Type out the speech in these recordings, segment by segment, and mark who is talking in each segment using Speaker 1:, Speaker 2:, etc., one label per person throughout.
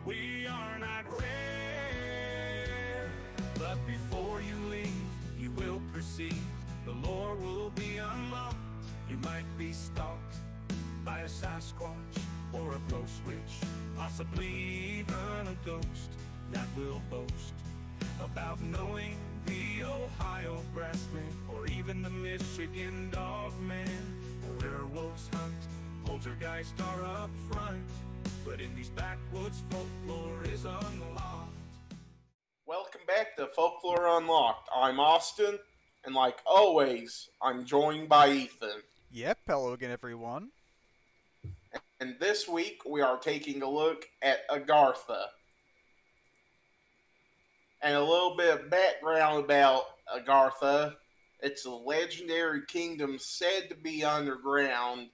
Speaker 1: we are not rare. But before you leave, you will perceive the lore will be unlocked. You might be stalked by a Sasquatch or a ghost witch, possibly even a ghost that will boast about knowing the Ohio Grassman or even the Michigan Dogman. Werewolves hunt, poltergeists are up front, but in these backwoods folklore is unlocked.
Speaker 2: Welcome back to Folklore Unlocked. I'm Austin, and like always, I'm joined by Ethan.
Speaker 3: Yep, hello again, everyone.
Speaker 2: And this week, we are taking a look at Agartha. And a little bit of background about Agartha. It's a legendary kingdom said to be underground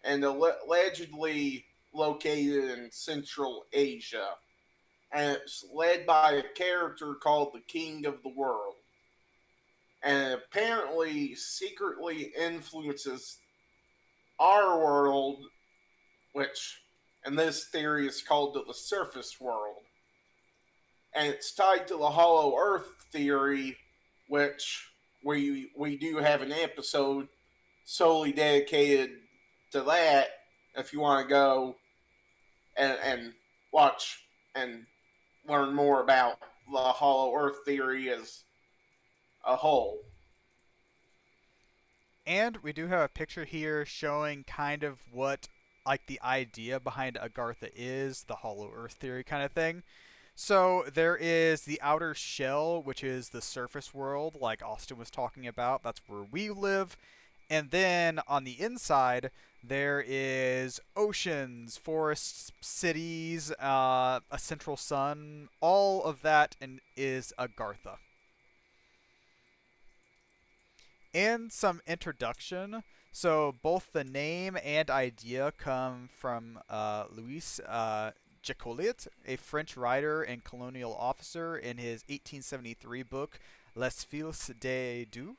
Speaker 2: and allegedly located in Central Asia. And it's led by a character called the King of the World. And it apparently secretly influences our world, which in this theory is called the surface world. And it's tied to the hollow earth theory, which we do have an episode solely dedicated to that if you want to go and watch and learn more about the hollow earth theory as a whole.
Speaker 3: And we do have a picture here showing kind of what, like, the idea behind Agartha is, the hollow earth theory kind of thing. So there is the outer shell, which is the surface world, like Austin was talking about. That's where we live. And then on the inside, there is oceans, forests, cities, a central sun. All of that is Agartha. And some introduction. So both the name and idea come from Louis Joliet, a French writer and colonial officer, in his 1873 book Les Fils de Dieu.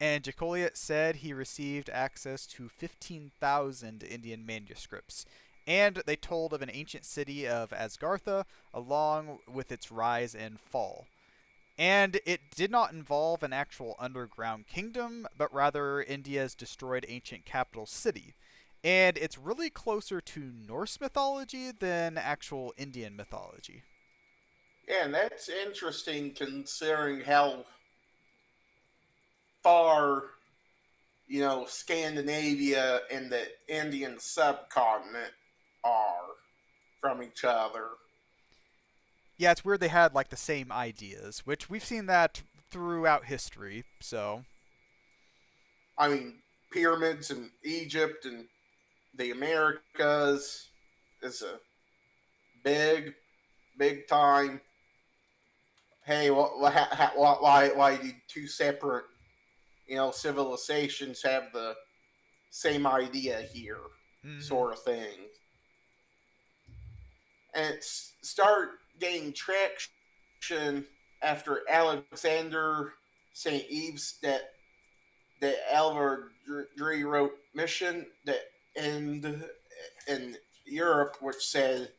Speaker 3: And Joliet said he received access to 15,000 Indian manuscripts. And they told of an ancient city of Asgartha, along with its rise and fall. And it did not involve an actual underground kingdom, but rather India's destroyed ancient capital city. And it's really closer to Norse mythology than actual Indian mythology.
Speaker 2: Yeah, and that's interesting considering how far, Scandinavia and the Indian subcontinent are from each other.
Speaker 3: Yeah, it's weird they had, like, the same ideas, which we've seen that throughout history, so.
Speaker 2: I mean, pyramids in Egypt and the Americas is a big time. Hey, why did two separate, civilizations have the same idea here, sort of thing? And it started gaining traction after Alexander St. Eves that Alvardry wrote Mission that in Europe, which said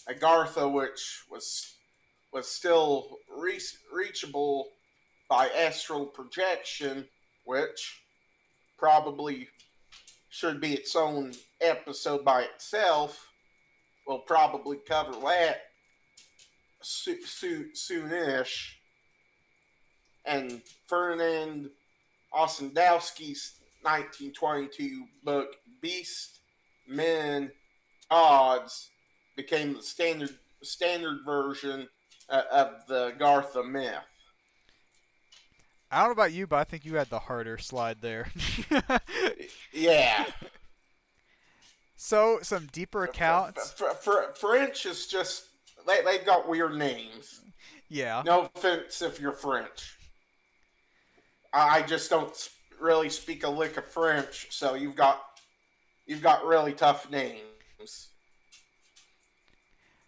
Speaker 2: Agartha, which was still reachable by astral projection, which probably should be its own episode by itself. We'll probably cover that soonish. And Ferdinand Ossendowski's 1922 book Beast, Men, Odds became the standard version of the Agartha myth.
Speaker 3: I don't know about you, but I think you had the harder slide there.
Speaker 2: Yeah.
Speaker 3: So, some deeper accounts.
Speaker 2: French is just... They've got weird names.
Speaker 3: Yeah.
Speaker 2: No offense if you're French. I just don't really speak a lick of French, so you've got really tough names.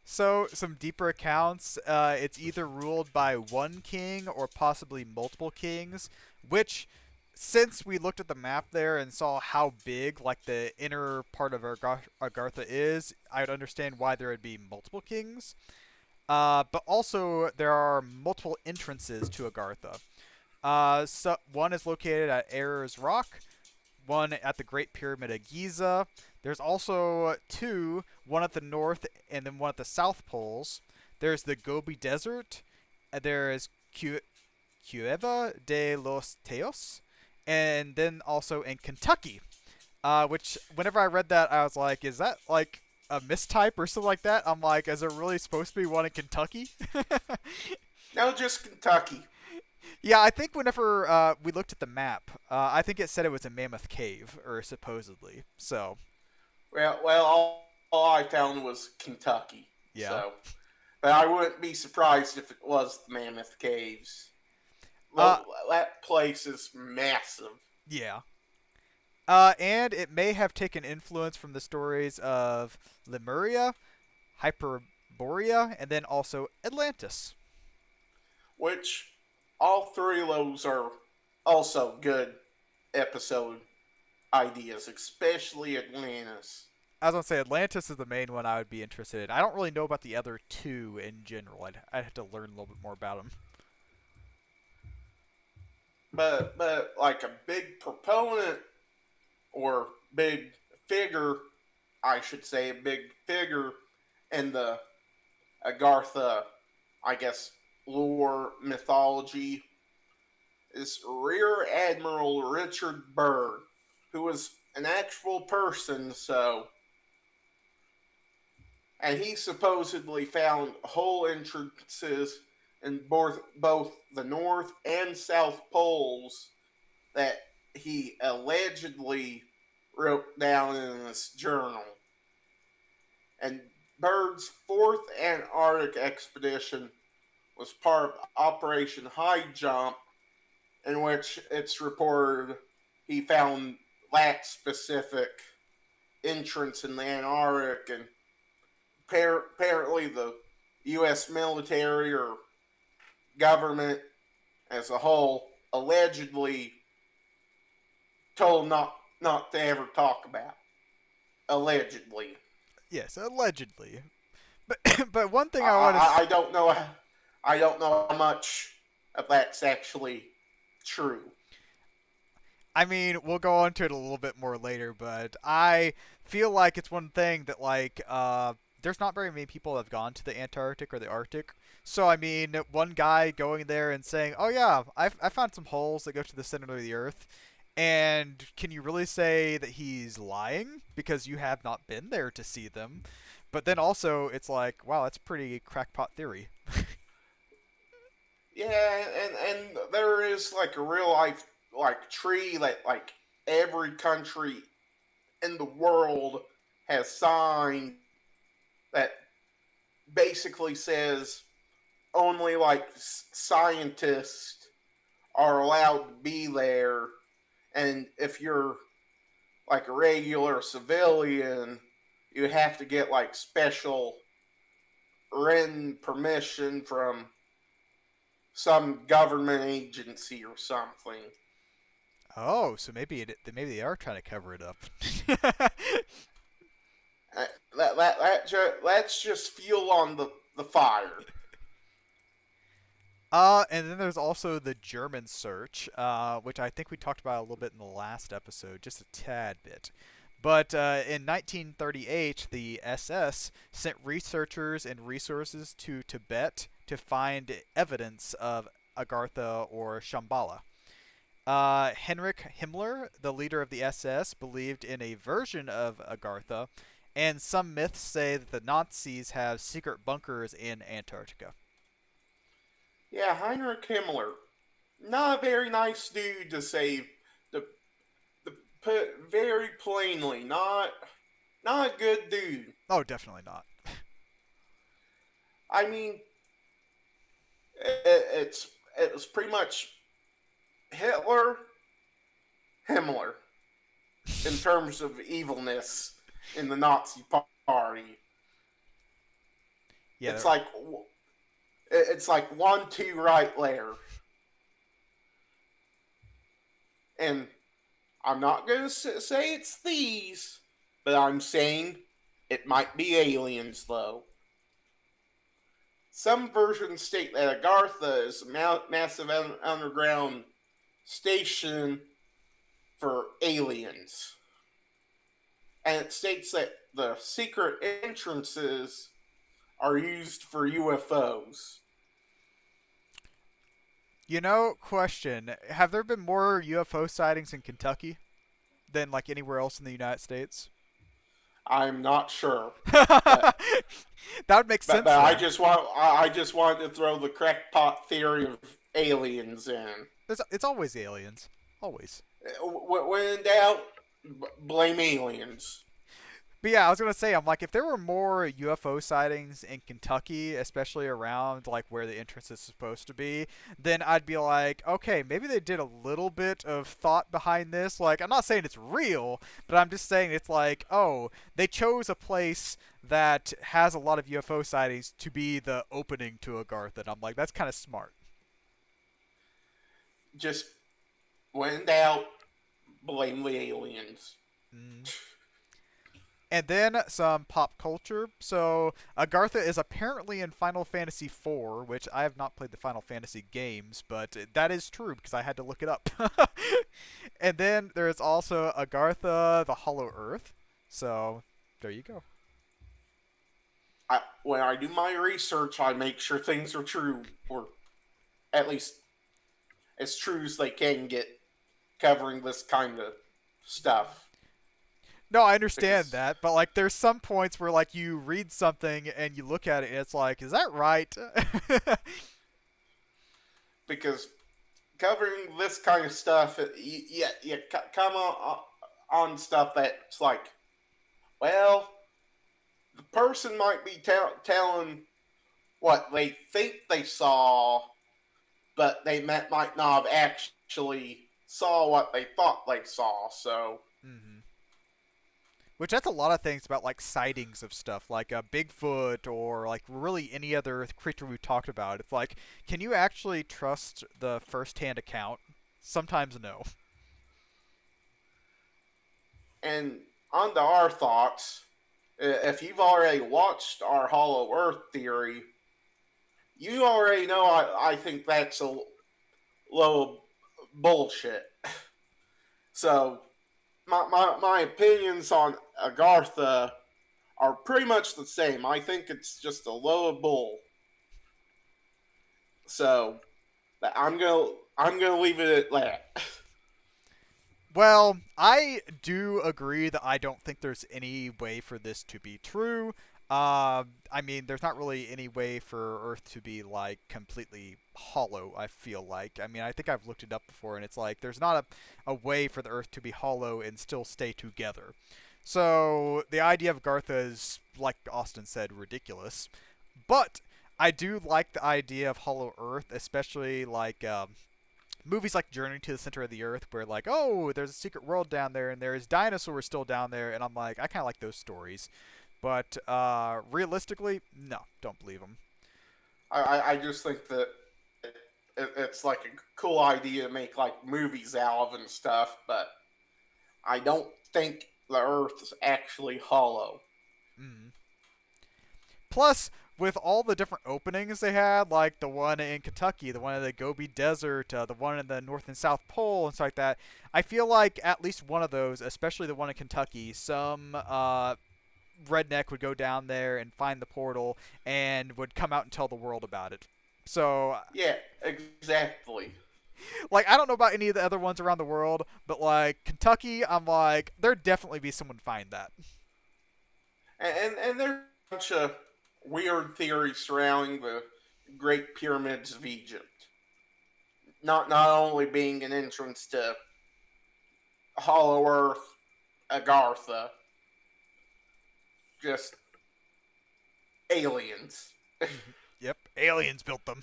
Speaker 3: So, some deeper accounts. It's either ruled by one king or possibly multiple kings, which since we looked at the map there and saw how big like the inner part of Agartha is, I would understand why there would be multiple kings. But also there are multiple entrances to Agartha. So one is located at Ayers Rock, one at the Great Pyramid of Giza. There's also two, one at the north and then one at the south poles. There's the Gobi Desert. There is Cueva de los Teos, and then also in Kentucky. Which whenever I read that, I was like, is that like a mistype or something like that? I'm like, is there really supposed to be one in Kentucky?
Speaker 2: No, just Kentucky.
Speaker 3: Yeah, I think whenever we looked at the map, I think it said it was a Mammoth Cave, or supposedly. So,
Speaker 2: All I found was Kentucky.
Speaker 3: yeah.
Speaker 2: But I wouldn't be surprised if it was the Mammoth Caves.
Speaker 3: Uh,
Speaker 2: That place is massive.
Speaker 3: yeah. And it may have taken influence from the stories of Lemuria, Hyperborea, and then also Atlantis.
Speaker 2: Which all three of those are also good episode ideas, especially Atlantis.
Speaker 3: I was gonna say Atlantis is the main one I would be interested in. I don't really know about the other two in general. I'd have to learn a little bit more about them.
Speaker 2: But like a big proponent or big figure, I should say, a big figure in the Agartha, I guess, lore mythology is Rear Admiral Richard Byrd, who was an actual person, and he supposedly found hole entrances in both the North and South Poles that he allegedly wrote down in his journal. And Byrd's fourth Antarctic expedition was part of Operation High Jump, in which it's reported he found that specific entrance in the Antarctic, and apparently the U.S. military or government as a whole allegedly told not to ever talk about. Allegedly.
Speaker 3: Yes, allegedly. But but one thing I want to
Speaker 2: I don't know. I don't know how much of that's actually true.
Speaker 3: I mean, we'll go on to it a little bit more later, but I feel like it's one thing that like there's not very many people that have gone to the Antarctic or the Arctic. So I mean, one guy going there and saying, "Oh yeah, I found some holes that go to the center of the Earth," and can you really say that he's lying because you have not been there to see them? But then also, it's like, wow, that's pretty crackpot theory.
Speaker 2: Yeah, and there is like a real life like tree that like every country in the world has signed that basically says only like scientists are allowed to be there, and if you're like a regular civilian, you have to get like special written permission from some government agency or something.
Speaker 3: Oh, so maybe they are trying to cover it up.
Speaker 2: Let's just fuel on the fire.
Speaker 3: And then there's also the German search, which I think we talked about a little bit in the last episode, just a tad bit. But in 1938, the SS sent researchers and resources to Tibet to find evidence of Agartha or Shambhala. Heinrich Himmler, the leader of the SS, believed in a version of Agartha, and some myths say that the Nazis have secret bunkers in Antarctica.
Speaker 2: Yeah, Heinrich Himmler, not a very nice dude to say. To put very plainly, not a good dude.
Speaker 3: Oh, definitely not.
Speaker 2: I mean, it was pretty much Hitler, Himmler in terms of evilness in the Nazi party.
Speaker 3: Yeah,
Speaker 2: It's like it's like 1-2 right there. And I'm not going to say it's these, but I'm saying it might be aliens, though. Some versions state that Agartha is a massive underground station for aliens. And it states that the secret entrances are used for UFOs.
Speaker 3: Question. Have there been more UFO sightings in Kentucky than like anywhere else in the United States?
Speaker 2: I'm not sure, but
Speaker 3: That would make
Speaker 2: but,
Speaker 3: sense
Speaker 2: but
Speaker 3: then.
Speaker 2: I just wanted to throw the crackpot theory of aliens in.
Speaker 3: It's always aliens. Always.
Speaker 2: When in doubt, blame aliens.
Speaker 3: But yeah, I was gonna say, I'm like, if there were more UFO sightings in Kentucky, especially around like where the entrance is supposed to be, then I'd be like, okay, maybe they did a little bit of thought behind this. Like, I'm not saying it's real, but I'm just saying it's like, oh, they chose a place that has a lot of UFO sightings to be the opening to Agartha. And I'm like, that's kind of smart.
Speaker 2: Just when in doubt, blame the aliens.
Speaker 3: Mm. And then some pop culture. So Agartha is apparently in Final Fantasy IV, which I have not played the Final Fantasy games, but that is true because I had to look it up. And then there's also Agartha, the Hollow Earth. So there you go.
Speaker 2: When I do my research, I make sure things are true, or at least as true as they can get, covering this kind of stuff.
Speaker 3: No, I understand
Speaker 2: Because
Speaker 3: that, but like there's some points where like you read something and you look at it and it's like, is that right?
Speaker 2: because covering this kind of stuff, you come on stuff that's like, well, the person might be telling what they think they saw, but they might not have actually saw what they thought they saw. So,
Speaker 3: hmm Which that's a lot of things about like sightings of stuff, like a Bigfoot or like really any other creature we've talked about. It's like, can you actually trust the first-hand account? Sometimes no.
Speaker 2: and on to our thoughts. If you've already watched our Hollow Earth theory, you already know I think that's a load of bullshit. So, my opinions on Agartha are pretty much the same. I think it's just a load of bull. So, I'm gonna leave it at that.
Speaker 3: Well, I do agree that I don't think there's any way for this to be true. I mean, there's not really any way for Earth to be like completely hollow. I feel like. I mean, I think I've looked it up before, and it's like there's not a way for the Earth to be hollow and still stay together. So the idea of Gartha is, like Austin said, ridiculous. But I do like the idea of Hollow Earth, especially like movies like Journey to the Center of the Earth, where like, oh, there's a secret world down there, and there's dinosaurs still down there, and I'm like, I kind of like those stories. But realistically, no, don't believe them.
Speaker 2: I just think that it's like a cool idea to make like movies out of and stuff, but I don't think the Earth is actually hollow.
Speaker 3: Mm. Plus, with all the different openings they had, like the one in Kentucky, the one in the Gobi Desert, the one in the North and South Pole, and stuff like that, I feel like at least one of those, especially the one in Kentucky, some redneck would go down there and find the portal and would come out and tell the world about it. So,
Speaker 2: Yeah, exactly.
Speaker 3: like, I don't know about any of the other ones around the world, but like Kentucky, I'm like, there'd definitely be someone find that.
Speaker 2: And there's a bunch of weird theories surrounding the Great Pyramids of Egypt. Not only being an entrance to Hollow Earth, Agartha, just aliens.
Speaker 3: Yep, aliens built them.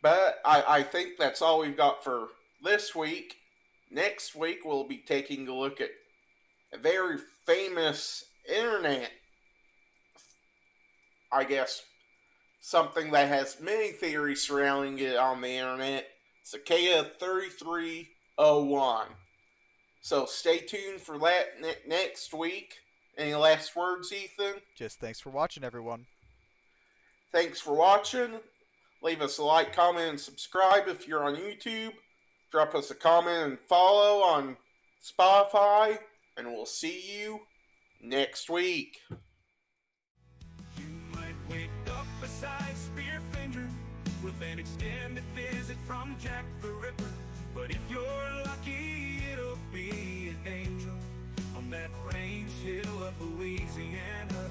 Speaker 2: But I think that's all we've got for this week. Next week, we'll be taking a look at a very famous internet, I guess, something that has many theories surrounding it on the internet. Cicada 3301. So stay tuned for that next week. Any last words, Ethan?
Speaker 3: Just thanks for watching, everyone.
Speaker 2: Thanks for watching. Leave us a like, comment, and subscribe if you're on YouTube. Drop us a comment and follow on Spotify. And we'll see you next week.
Speaker 1: You might wake up beside Spearfinger with an extended visit from Jack the Ripper. But if you're lucky, it'll be an angel on that range hill of Louisiana.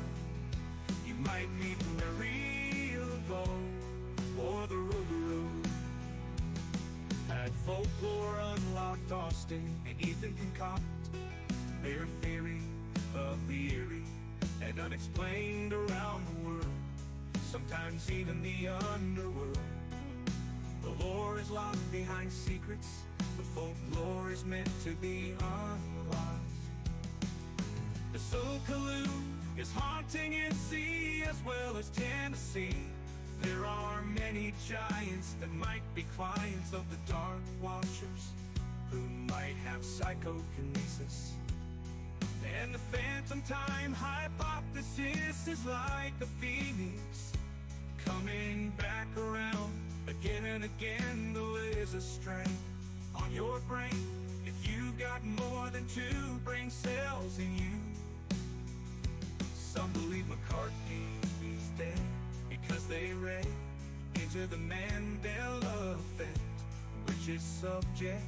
Speaker 1: You might meet Marie Laveau or the Rougarou. At Folklore Unlocked, Austin and Ethan concoct their theory of the eerie and unexplained around the world, sometimes even the underworld. The lore is locked behind secrets, but folklore is meant to be unlocked. The Sokaloo is haunting NC as well as Tennessee. There are many giants that might be clients of the Dark Watchers, who might have psychokinesis. And the phantom time hypothesis is like a phoenix, coming back around again and again. The laser strain on your brain if you got more than 2 brain cells in you. Some believe McCartney's dead because they read into the Mandela effect, which is subject